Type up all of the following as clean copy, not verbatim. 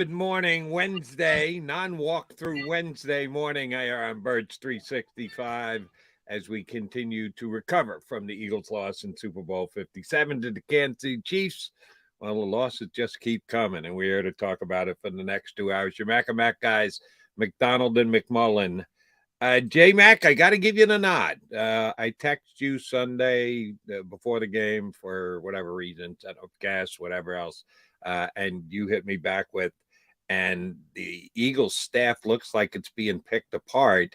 Good morning, Wednesday, non-walkthrough Wednesday morning here on Birds 365 as we continue to recover from the Eagles' loss in Super Bowl 57 to the Kansas City Chiefs. Well, the losses just keep coming, and we're here to talk about it for the next 2 hours. Your Mac guys, McDonald and McMullen. J-Mac, I got to give you the nod. I texted you Sunday before the game for whatever reason, set up gas, whatever else, and you hit me back with, and the Eagles staff looks like it's being picked apart.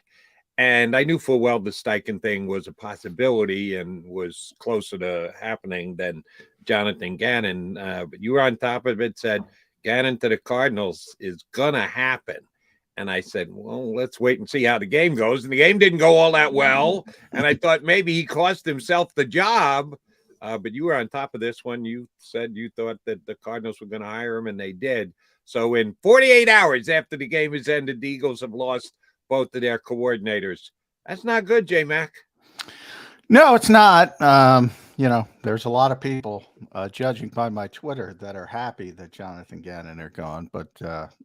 And I knew full well the Steichen thing was a possibility and was closer to happening than Jonathan Gannon. But you were on top of it, said Gannon to the Cardinals is going to happen. And I said, well, let's wait and see how the game goes. And the game didn't go all that well. And I thought maybe he cost himself the job. But you were on top of this one. You said you thought that the Cardinals were going to hire him, and they did. So in 48 hours after the game has ended, the Eagles have lost both of their coordinators. That's not good, J-Mac. No, it's not. There's a lot of people, judging by my Twitter, that are happy that Jonathan Gannon are gone. But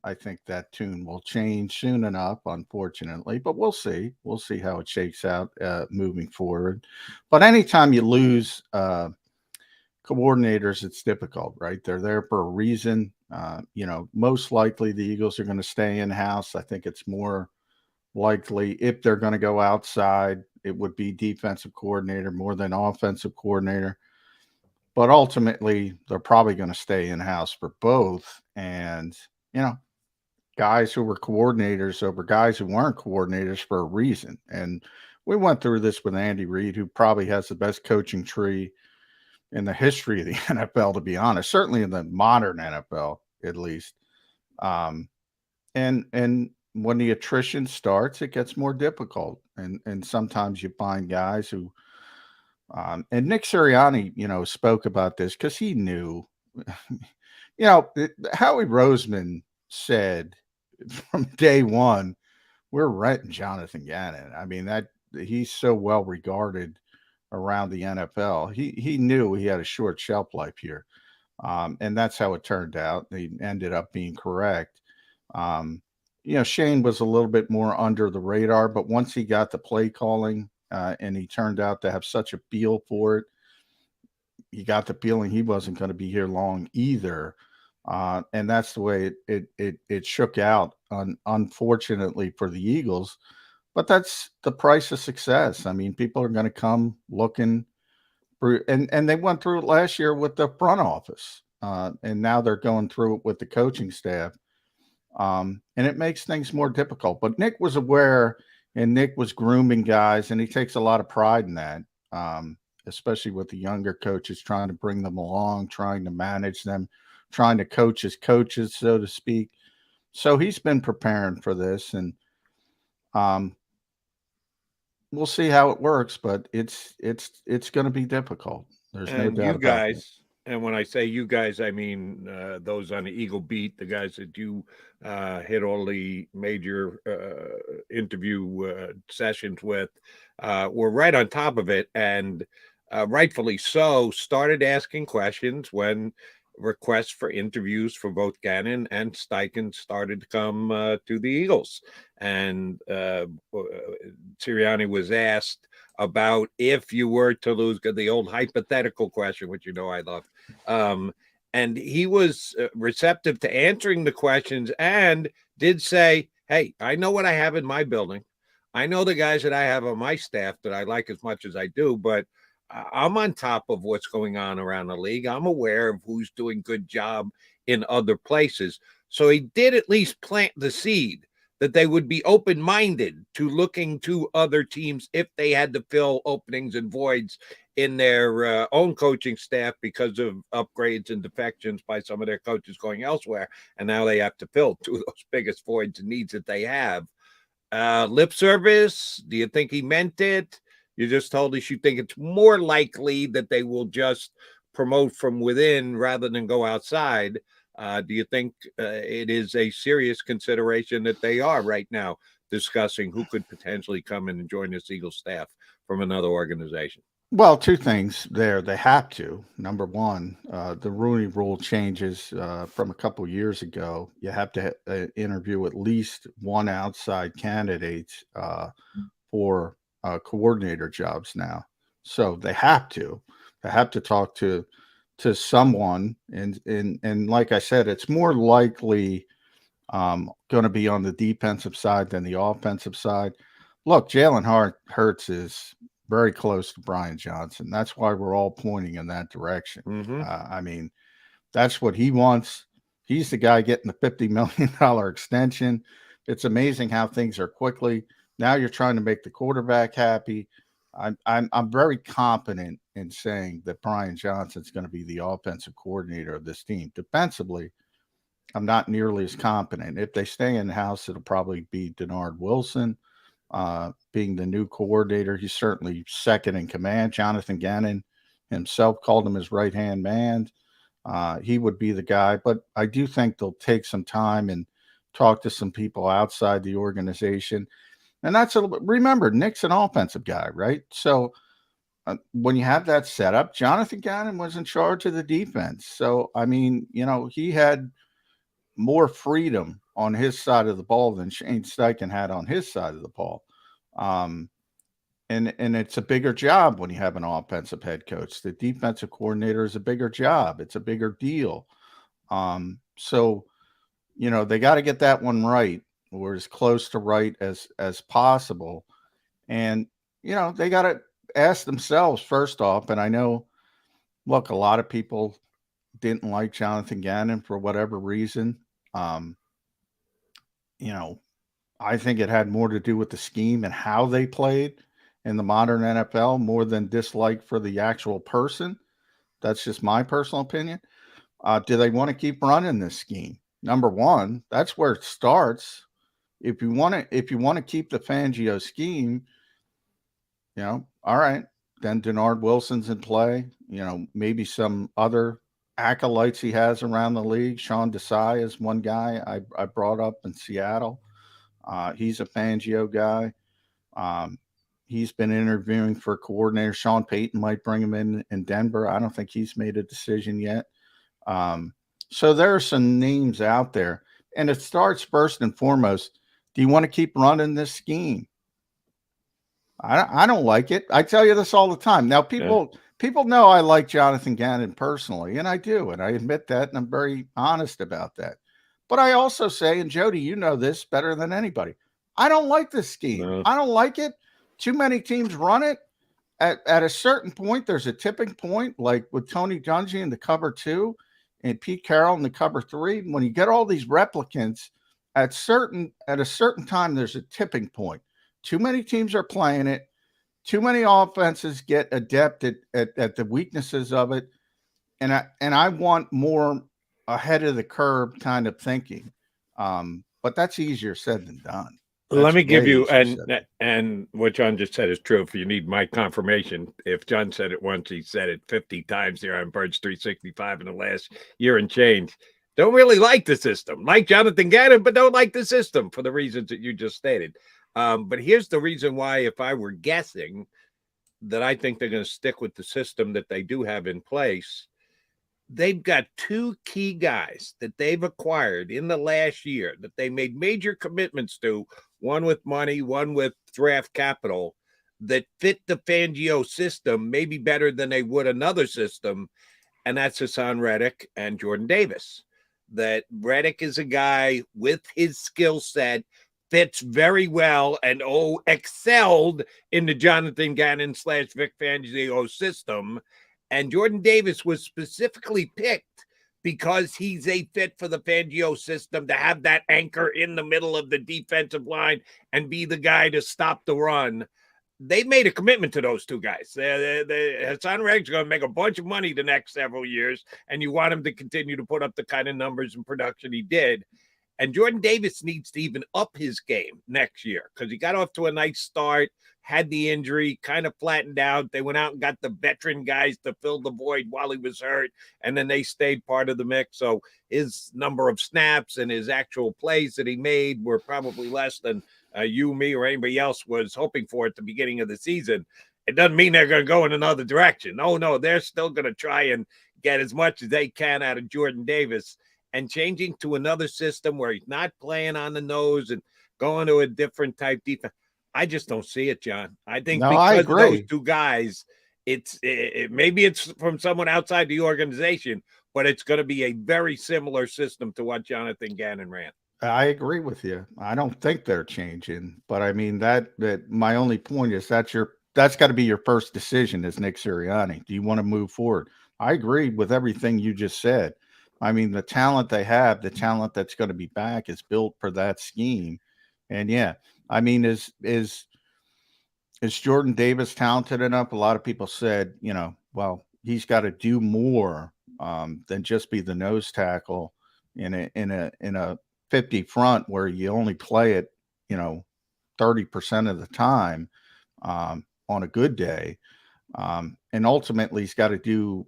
I think that tune will change soon enough, unfortunately. But we'll see. We'll see how it shakes out moving forward. But anytime you lose coordinators, it's difficult, right? They're there for a reason. Most likely the Eagles are going to stay in-house. I think it's more likely if they're going to go outside, it would be defensive coordinator more than offensive coordinator. But ultimately, they're probably going to stay in-house for both. And, guys who were coordinators over guys who weren't coordinators for a reason. And we went through this with Andy Reid, who probably has the best coaching tree in the history of the NFL, to be honest, certainly in the modern NFL, at least. And when the attrition starts, it gets more difficult. And sometimes you find guys who, and Nick Sirianni, spoke about this because he knew, Howie Roseman said from day one, we're renting Jonathan Gannon. I mean, that he's so well regarded around the NFL. He knew he had a short shelf life here. And that's how it turned out. He ended up being correct. Shane was a little bit more under the radar, but once he got the play calling and he turned out to have such a feel for it, you got the feeling he wasn't going to be here long either. And that's the way it shook out, unfortunately for the Eagles. But that's the price of success. I mean, people are going to come looking for, and they went through it last year with the front office, and now they're going through it with the coaching staff. And it makes things more difficult. But Nick was aware, and Nick was grooming guys, and he takes a lot of pride in that, especially with the younger coaches, trying to bring them along, trying to manage them, trying to coach his coaches, so to speak. So he's been preparing for this, and we'll see how it works, but it's going to be difficult. There's no doubt about it. And when I say you guys, I mean those on the Eagle beat, the guys that you hit all the major interview sessions with, were right on top of it, and rightfully so, started asking questions when requests for interviews for both Gannon and Steichen started to come to the Eagles. And Sirianni was asked about if you were to lose, the old hypothetical question, which I love. And he was receptive to answering the questions and did say, hey, I know what I have in my building. I know the guys that I have on my staff that I like as much as I do, but I'm on top of what's going on around the league. I'm aware of who's doing good job in other places. So he did at least plant the seed that they would be open-minded to looking to other teams if they had to fill openings and voids in their own coaching staff because of upgrades and defections by some of their coaches going elsewhere. And now they have to fill two of those biggest voids and needs that they have. Lip service, do you think he meant it? You just told us you think it's more likely that they will just promote from within rather than go outside. Do you think it is a serious consideration that they are right now discussing who could potentially come in and join this Eagles staff from another organization? Well, two things there. They have to. Number one, the Rooney Rule changes from a couple years ago. You have to interview at least one outside candidate for coordinator jobs now. So they have to. They have to talk to someone, and like I said, it's more likely going to be on the defensive side than the offensive side. Look, Jalen Hurts is very close to Brian Johnson. That's why we're all pointing in that direction. Mm-hmm. I mean, that's what he wants. He's the guy getting the $50 million extension. It's amazing how things are quickly. Now you're trying to make the quarterback happy. I'm very confident in saying that Brian Johnson's going to be the offensive coordinator of this team. Defensively, I'm not nearly as confident. If they stay in house, it'll probably be Denard Wilson being the new coordinator. He's certainly second in command. Jonathan Gannon himself called him his right-hand man. He would be the guy, but I do think they'll take some time and talk to some people outside the organization. And that's remember, Nick's an offensive guy, right? So when you have that setup, Jonathan Gannon was in charge of the defense. So, I mean, he had more freedom on his side of the ball than Shane Steichen had on his side of the ball. And it's a bigger job when you have an offensive head coach. The defensive coordinator is a bigger job. It's a bigger deal. So, they got to get that one right, or as close to right as possible. And, they got to ask themselves first off, and I know, look, a lot of people didn't like Jonathan Gannon for whatever reason. I think it had more to do with the scheme and how they played in the modern NFL more than dislike for the actual person. That's just my personal opinion. Do they want to keep running this scheme? Number one, that's where it starts. If you want to keep the Fangio scheme, all right, then Denard Wilson's in play. Maybe some other acolytes he has around the league. Sean Desai is one guy I brought up in Seattle. He's a Fangio guy. He's been interviewing for coordinator. Sean Payton might bring him in Denver. I don't think he's made a decision yet. So there are some names out there. And it starts first and foremost, do you want to keep running this scheme? I don't like it. I tell you this all the time. Now, people know I like Jonathan Gannon personally, and I do, and I admit that, and I'm very honest about that. But I also say, and Jody, you know this better than anybody, I don't like this scheme. No. I don't like it. Too many teams run it. At a certain point, there's a tipping point, like with Tony Dungy in the cover 2 and Pete Carroll in the cover 3. When you get all these replicants, at a certain time, there's a tipping point. Too many teams are playing it. Too many offenses get adept at the weaknesses of it. And I want more ahead of the curve kind of thinking. But that's easier said than done. Let me give you, and what John just said is true. If you need my confirmation, if John said it once, he said it 50 times here on Birds 365 in the last year and change. Don't really like the system. Like Jonathan Gannon, but don't like the system for the reasons that you just stated. But here's the reason why, if I were guessing, that I think they're going to stick with the system that they do have in place. They've got two key guys that they've acquired in the last year that they made major commitments to, one with money, one with draft capital, that fit the Fangio system maybe better than they would another system, and that's Hassan Reddick and Jordan Davis. That Reddick is a guy with his skill set, fits very well, and excelled in the Jonathan Gannon / Vic Fangio system. And Jordan Davis was specifically picked because he's a fit for the Fangio system to have that anchor in the middle of the defensive line and be the guy to stop the run. They made a commitment to those two guys. Hassan Reddick's going to make a bunch of money the next several years, and you want him to continue to put up the kind of numbers and production he did. And Jordan Davis needs to even up his game next year because he got off to a nice start, had the injury, kind of flattened out. They went out and got the veteran guys to fill the void while he was hurt, and then they stayed part of the mix. So his number of snaps and his actual plays that he made were probably less than you, me, or anybody else was hoping for at the beginning of the season. it doesn't mean they're going to go in another direction. No, they're still going to try and get as much as they can out of Jordan Davis, and changing to another system where he's not playing on the nose and going to a different type defense. I just don't see it, John. I think No, I because of those agree. two guys, maybe it's from someone outside the organization, but it's going to be a very similar system to what Jonathan Gannon ran. I agree with you. I don't think they're changing, but I mean that my only point is that's got to be your first decision as Nick Sirianni. Do you want to move forward? I agree with everything you just said. I mean, the talent they have, the talent that's going to be back is built for that scheme. And yeah, I mean, is Jordan Davis talented enough? A lot of people said, well, he's got to do more than just be the nose tackle in a 50 front where you only play it, 30% of the time on a good day. And ultimately, he's got to do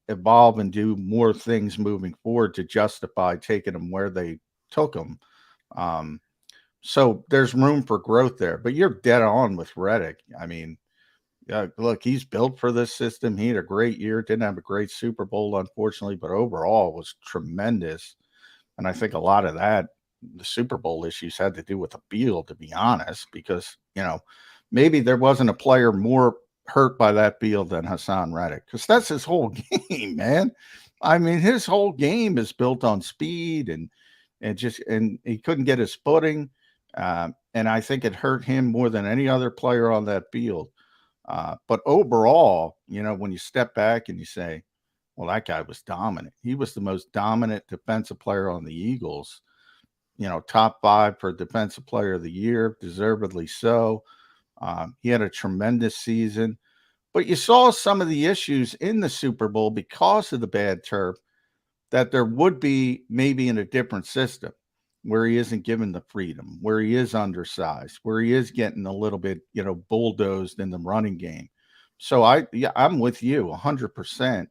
evolve and do more things moving forward to justify taking them where they took them. So there's room for growth there. But you're dead on with Reddick. I mean, look, he's built for this system. He had a great year. Didn't have a great Super Bowl, unfortunately, but overall was tremendous. And I think a lot of that, the Super Bowl issues had to do with the field, to be honest, because, maybe there wasn't a player more hurt by that field than Hassan Reddick, because that's his whole game, man. I mean, his whole game is built on speed and he couldn't get his footing. And I think it hurt him more than any other player on that field. But overall, when you step back and you say, well, that guy was dominant. He was the most dominant defensive player on the Eagles, top 5 for defensive player of the year, deservedly so. He had a tremendous season, but you saw some of the issues in the Super Bowl because of the bad turf that there would be maybe in a different system where he isn't given the freedom, where he is undersized, where he is getting a little bit, bulldozed in the running game. So I'm with you 100%.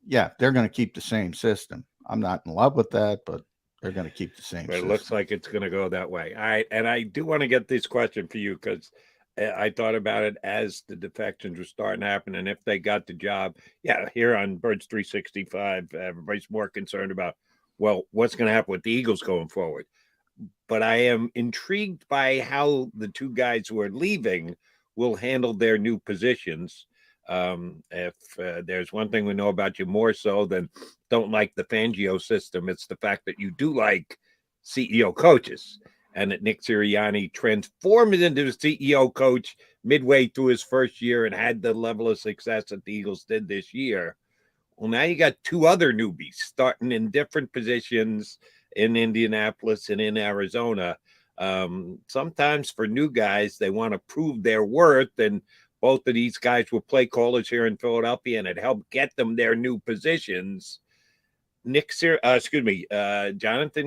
Yeah, they're going to keep the same system. I'm not in love with that, but they're going to keep the same system. It looks like it's going to go that way. All right. And I do want to get this question for you because I thought about it as the defections were starting to happen. And if they got the job, here on Birds 365, everybody's more concerned about, well, what's going to happen with the Eagles going forward. But I am intrigued by how the two guys who are leaving will handle their new positions. If there's one thing we know about you more so than don't like the Fangio system, it's the fact that you do like CEO coaches, and that Nick Sirianni transformed into a CEO coach midway through his first year and had the level of success that the Eagles did this year. Well, now you got two other newbies starting in different positions in Indianapolis and in Arizona. Sometimes for new guys, they want to prove their worth, and both of these guys were play callers here in Philadelphia, and it helped get them their new positions. Jonathan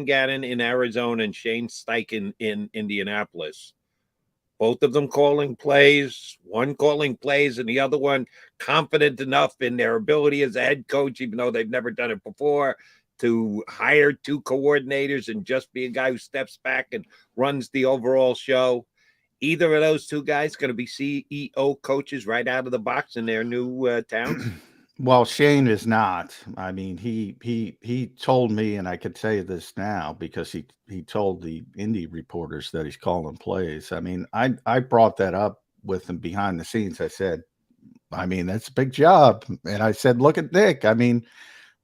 Gannon in Arizona and Shane Steichen in Indianapolis. Both of them calling plays, one calling plays and the other one confident enough in their ability as a head coach, even though they've never done it before, to hire two coordinators and just be a guy who steps back and runs the overall show. Either of those two guys going to be CEO coaches right out of the box in their new towns? Well, Shane is not. I mean, he told me, and I could tell you this now because he told the indie reporters that he's calling plays. I mean, I brought that up with him behind the scenes. I said, I mean, that's a big job. And I said, look at Nick. I mean,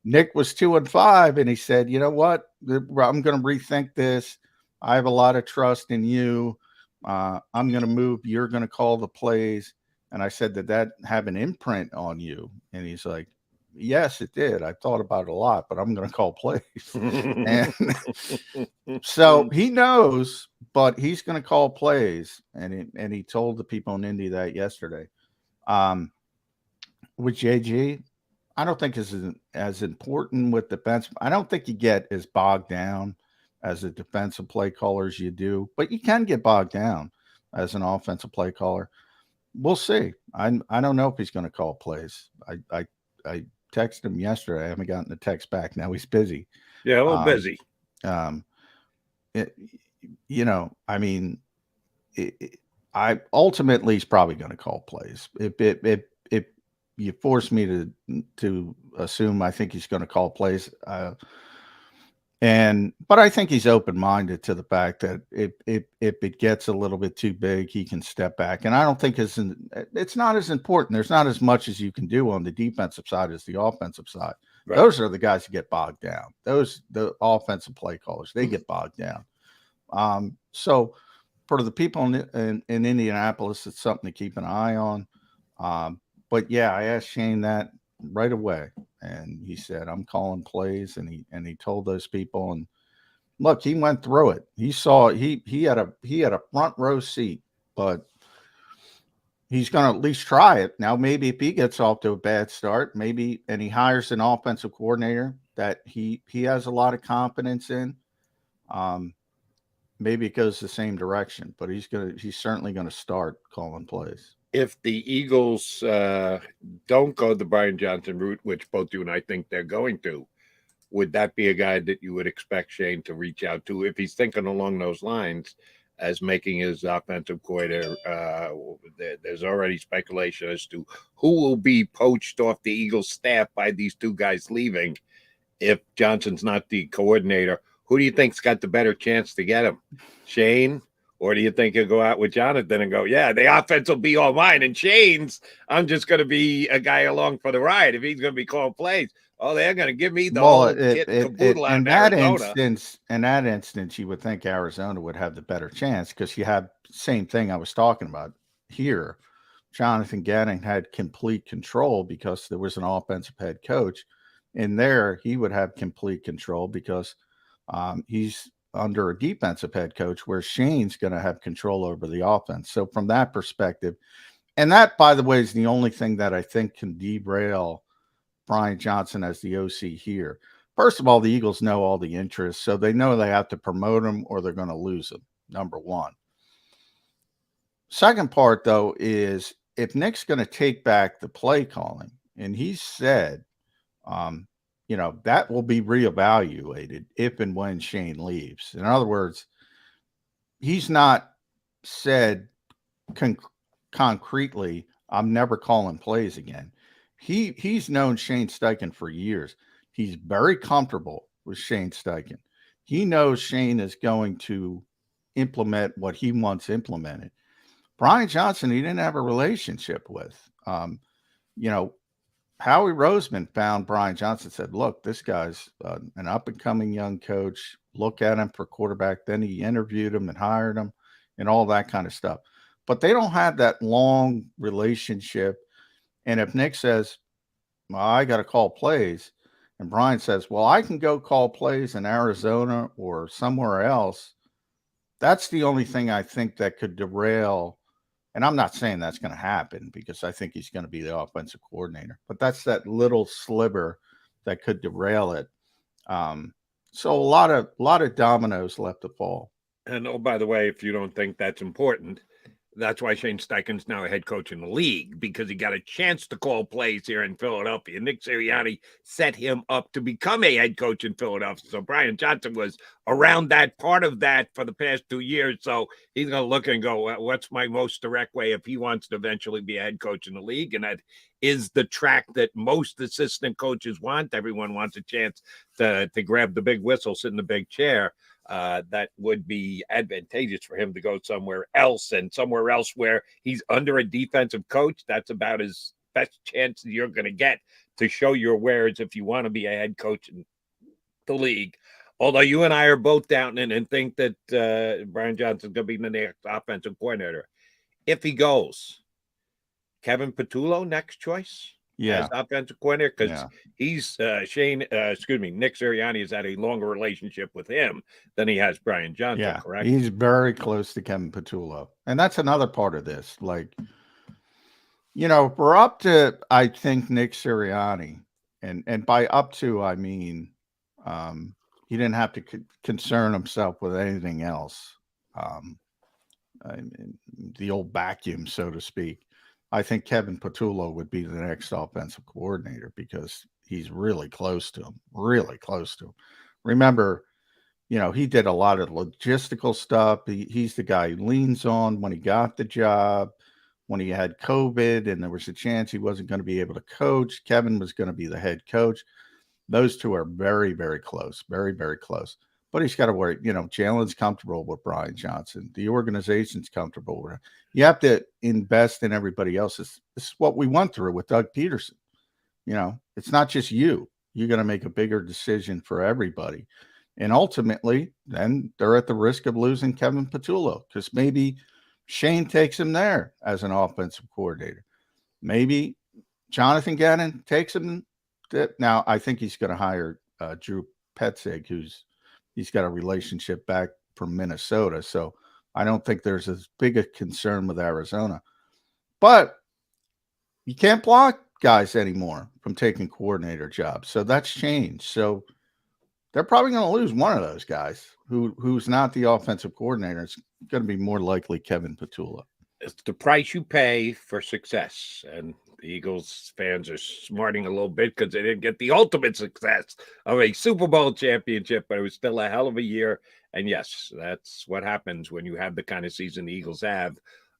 Nick was 2-5, and he said, you know what? I'm going to rethink this. I have a lot of trust in you. I'm going to move. You're going to call the plays. And I said, did that have an imprint on you? And he's like, yes, it did. I thought about it a lot, but I'm going to call plays. And so he knows, but he's going to call plays. And he told the people in Indy that yesterday. With JG, I don't think is as important with defense. I don't think you get as bogged down as a defensive play caller as you do, but you can get bogged down as an offensive play caller. We'll see. I don't know if he's going to call plays. I texted him yesterday. I haven't gotten the text back. Now he's busy. Yeah, a little busy. I mean, ultimately he's probably going to call plays. If you force me to assume, I think he's going to call plays. But I think he's open-minded to the fact that if it gets a little bit too big, he can step back. And I don't think it's not as important. There's not as much as you can do on the defensive side as the offensive side. Right. Those are the guys who get bogged down. The offensive play callers, they get bogged down. So for the people in Indianapolis, it's something to keep an eye on. But yeah, I asked Shane that right away, and he said, I'm calling plays, and he told those people, and look, he went through it. He saw he had a front row seat, but he's going to at least try it. Now, maybe if he gets off to a bad start, and he hires an offensive coordinator that he has a lot of confidence in, maybe it goes the same direction, but he's certainly going to start calling plays. If the Eagles don't go the Brian Johnson route, which both you and I think they're going to, would that be a guy that you would expect Shane to reach out to if he's thinking along those lines as making his offensive coordinator? There's already speculation as to who will be poached off the Eagles staff by these two guys leaving. If Johnson's not the coordinator, who do you think's got the better chance to get him? Shane? Or do you think he'll go out with Jonathan and go, yeah, the offense will be all mine, and Shane's, I'm just going to be a guy along for the ride if he's going to be calling plays? Oh, they're going to give me the whole kit and caboodle out of Arizona. In that instance, you would think Arizona would have the better chance because you have the same thing I was talking about here. Jonathan Gannon had complete control because there was an offensive head coach. In there, he would have complete control because he's under a defensive head coach, where Shane's going to have control over the offense. So from that perspective, and that, by the way, is the only thing that I think can derail Brian Johnson as the OC here. First of all, the Eagles know all the interests, so they know they have to promote him or they're going to lose him, number one. Second part, though, is if Nick's going to take back the play calling, and he said, that will be reevaluated if and when Shane leaves. In other words, he's not said concretely, I'm never calling plays again. He's known Shane Steichen for years. He's very comfortable with Shane Steichen. He knows Shane is going to implement what he wants implemented. Brian Johnson, he didn't have a relationship with. Howie Roseman found Brian Johnson, said, look, this guy's an up-and-coming young coach. Look at him for quarterback. Then he interviewed him and hired him and all that kind of stuff. But they don't have that long relationship. And if Nick says, well, I got to call plays, and Brian says, well, I can go call plays in Arizona or somewhere else, that's the only thing I think that could derail. And I'm not saying that's going to happen because I think he's going to be the offensive coordinator, but that's that little sliver that could derail it. So a lot of dominoes left to fall. And oh, by the way, if you don't think that's important, that's why Shane Steichen's now a head coach in the league, because he got a chance to call plays here in Philadelphia. Nick Sirianni set him up to become a head coach in Philadelphia. So Brian Johnson was around that part of that for the past 2 years. So he's going to look and go, what's my most direct way if he wants to eventually be a head coach in the league? And that is the track that most assistant coaches want. Everyone wants a chance to grab the big whistle, sit in the big chair. That would be advantageous for him to go somewhere else, and somewhere else where he's under a defensive coach. That's about his best chance you're going to get to show your wares if you want to be a head coach in the league. Although you and I are both doubting and think that Brian Johnson's going to be the next offensive coordinator. If he goes, Kevin Patullo, next choice? As offensive coordinator, because he's Nick Sirianni has had a longer relationship with him than he has Brian Johnson, correct? He's very close to Kevin Patullo. And that's another part of this. Like, we're up to, I think, Nick Sirianni, and by up to, I mean, he didn't have to concern himself with anything else. The old vacuum, so to speak. I think Kevin Patullo would be the next offensive coordinator because he's really close to him. Remember, he did a lot of logistical stuff. He's the guy who leans on when he got the job, when he had COVID and there was a chance he wasn't going to be able to coach. Kevin was going to be the head coach. Those two are very, very close, very, very close. But he's got to worry. Jalen's comfortable with Brian Johnson. The organization's comfortable with him. You have to invest in everybody else. This is what we went through with Doug Peterson. It's not just you. You're going to make a bigger decision for everybody. And ultimately, then they're at the risk of losing Kevin Patullo because maybe Shane takes him there as an offensive coordinator. Maybe Jonathan Gannon takes him. Now, I think he's going to hire Drew Petzig, he's got a relationship back from Minnesota. So I don't think there's as big a concern with Arizona. But you can't block guys anymore from taking coordinator jobs. So that's changed. So they're probably going to lose one of those guys who's not the offensive coordinator. It's going to be more likely Kevin Patullo. It's the price you pay for success. And the Eagles fans are smarting a little bit because they didn't get the ultimate success of a Super Bowl championship, but it was still a hell of a year. And yes, that's what happens when you have the kind of season the Eagles have.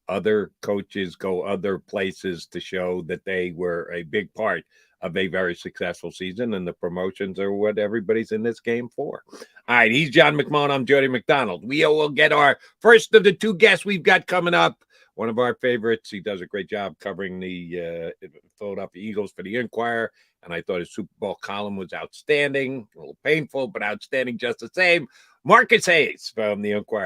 Other coaches go other places to show that they were a big part of a very successful season, and the promotions are what everybody's in this game for. All right, he's John McMullen. I'm Jody McDonald. We will get our first of the two guests we've got coming up. One of our favorites. He does a great job covering the Philadelphia Eagles for the Inquirer, and I thought his Super Bowl column was outstanding. A little painful, but outstanding just the same. Marcus Hayes from the Inquirer.